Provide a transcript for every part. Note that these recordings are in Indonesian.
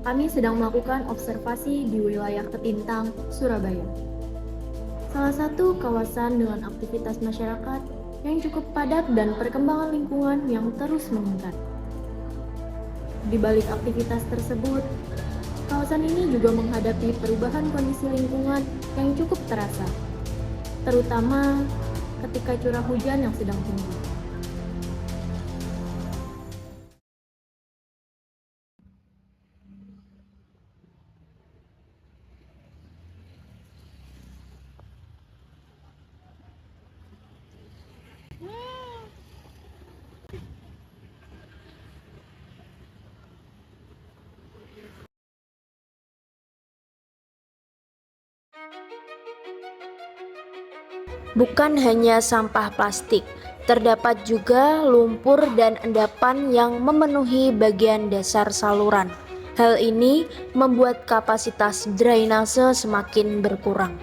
Kami sedang melakukan observasi di wilayah Ketintang, Surabaya. Salah satu kawasan dengan aktivitas masyarakat yang cukup padat dan perkembangan lingkungan yang terus meningkat. Di balik aktivitas tersebut, kawasan ini juga menghadapi perubahan kondisi lingkungan yang cukup terasa, terutama ketika curah hujan yang sedang tinggi. Bukan hanya sampah plastik, terdapat juga lumpur dan endapan yang memenuhi bagian dasar saluran. Hal ini membuat kapasitas drainase semakin berkurang.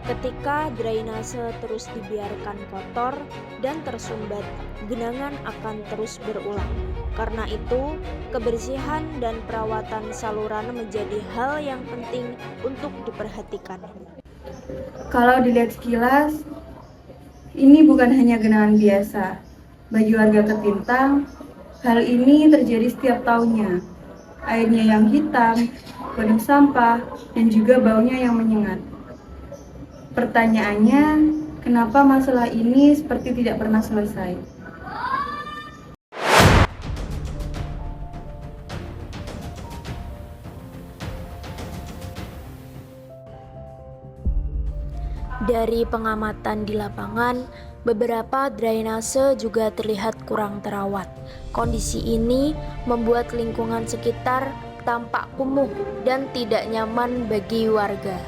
Ketika drainase terus dibiarkan kotor dan tersumbat, genangan akan terus berulang. Karena itu, kebersihan dan perawatan saluran menjadi hal yang penting untuk diperhatikan. Kalau dilihat sekilas, ini bukan hanya genangan biasa. Bagi warga Ketintang, hal ini terjadi setiap tahunnya. Airnya yang hitam, penuh sampah, dan juga baunya yang menyengat. Pertanyaannya, kenapa masalah ini seperti tidak pernah selesai? Dari pengamatan di lapangan, beberapa drainase juga terlihat kurang terawat. Kondisi ini membuat lingkungan sekitar tampak kumuh dan tidak nyaman bagi warga.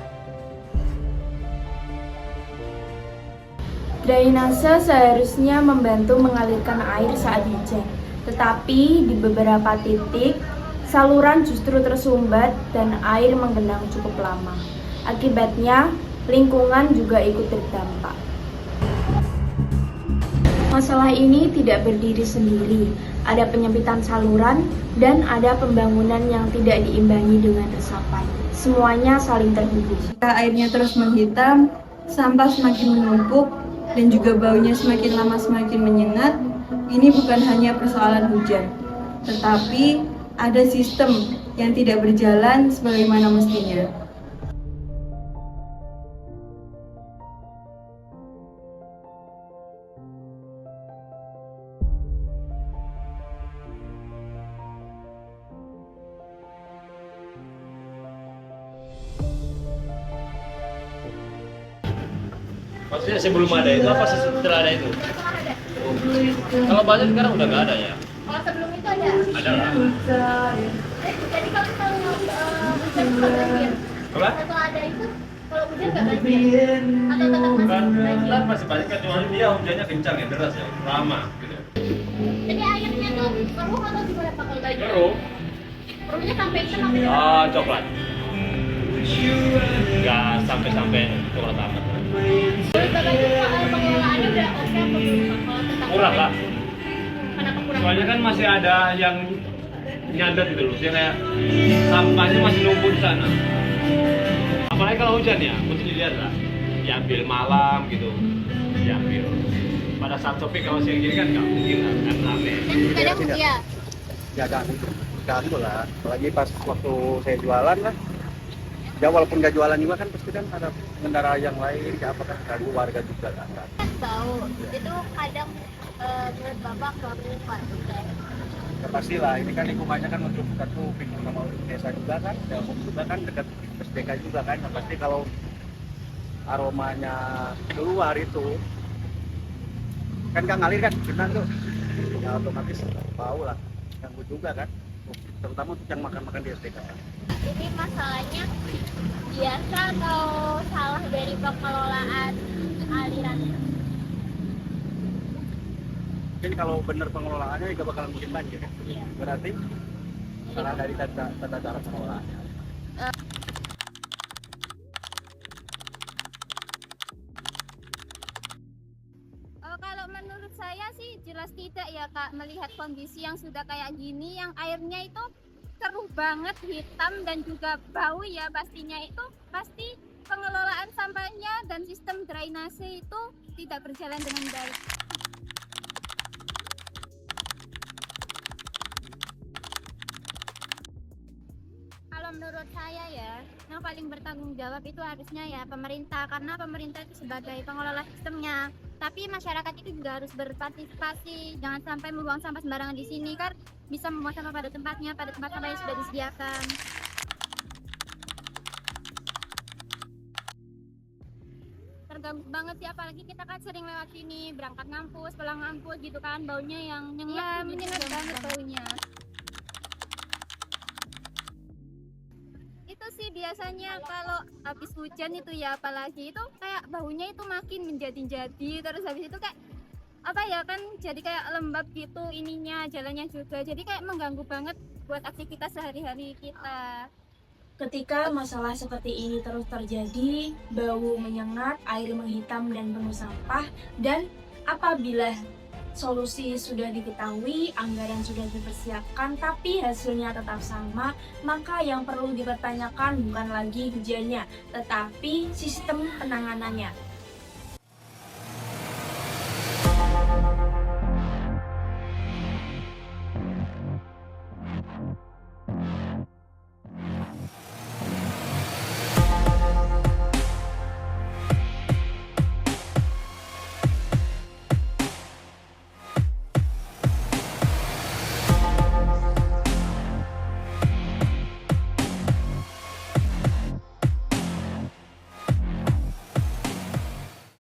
Drainase seharusnya membantu mengalirkan air saat hujan, tetapi di beberapa titik saluran justru tersumbat dan air menggenang cukup lama. Akibatnya, lingkungan juga ikut terdampak. Masalah ini tidak berdiri sendiri. Ada penyempitan saluran dan ada pembangunan yang tidak diimbangi dengan resapan. Semuanya saling terhubung. Jika airnya terus menghitam, sampah semakin menumpuk, dan juga baunya semakin lama semakin menyengat. Ini bukan hanya persoalan hujan, tetapi ada sistem yang tidak berjalan sebagaimana mestinya. Maksudnya sebelum ada itu apa setelah ada itu? Kalau banyak sekarang udah nggak ada ya? Kalau sebelum itu ada. Ada lah. Jadi kalau hujan itu nggak banjir. Apa? Setelah ada itu, kalau hujan nggak banjir. Atau tetap masih Kan banjir. masih banyak kan, cuma dia hujannya kencang ya, deras ya, lama gitu. Jadi airnya tuh keruh atau gimana Pak kalau banjir? Keruh? Keruhnya sampai hitam apa gimana? Ah, coklat. Nggak sampai coklat amat. Menurut Bapak itu pengelolaannya udah oke apa belum Pak? Kalau tentang Kurang lah. Kenapa kurang? Soalnya kan masih ada yang nyadat gitu loh, dia kayak sampahnya masih numpuk di sana. Apalagi kalau hujan ya, mesti dilihat lah. Diambil malam gitu, diambil. Pada saat sepi kalau siang gini kan nggak mungkin lah, kan rame. Kadang iya. Ya ganggu lah, apalagi pas waktu saya jualan lah. Ya walaupun nggak jualan juga kan pasti kan ada pengendara yang lain, ya apa kan ganggu warga juga kan. Bau. Itu kadang menurut Bapak ganggu Pak. Ya pastilah, ini kan lingkungannya kan untuk kita tuh pinggir sama desa juga kan, ya juga kan dekat SDK juga kan, yang pasti kalau aromanya keluar itu kan nggak ngalir kan, benar tuh, ya otomatis bau lah, ganggu juga kan, terutama untuk yang makan-makan di SDK. Ini masalahnya biasa atau salah dari pengelolaan aliran? Mungkin kalau benar pengelolaannya juga bakalan mungkin banjir ya. Iya. Berarti salah dari tata cara pengelolaannya. Kalau menurut saya sih jelas Jelas tidak ya Kak, melihat kondisi yang sudah kayak gini, yang airnya itu keruh banget, hitam dan juga bau ya pastinya, itu pasti pengelolaan sampahnya dan sistem drainase itu tidak berjalan dengan baik. Kalau menurut saya ya, yang paling bertanggung jawab itu harusnya ya pemerintah, karena pemerintah itu sebagai pengelola sistemnya. Tapi masyarakat itu juga harus berpartisipasi, jangan sampai membuang sampah sembarangan di sini, kan bisa membuang sampah pada tempatnya, pada tempat sampah yang sudah disediakan. Terganggu banget sih, apalagi kita kan sering lewat sini, berangkat ngampus, pulang ngampus gitu kan, baunya yang nyengat, menyengat banget baunya. Itu sih biasanya kalau habis hujan itu ya, apalagi itu kayak baunya itu makin menjadi-jadi, terus habis itu kayak apa ya, kan jadi kayak lembab gitu ininya, jalannya juga, jadi kayak mengganggu banget buat aktivitas sehari-hari kita. Ketika masalah seperti ini terus terjadi, bau menyengat, air menghitam dan penuh sampah, dan apabila solusi sudah diketahui, anggaran sudah dipersiapkan, tapi hasilnya tetap sama, maka yang perlu dipertanyakan bukan lagi hujannya, tetapi sistem penanganannya.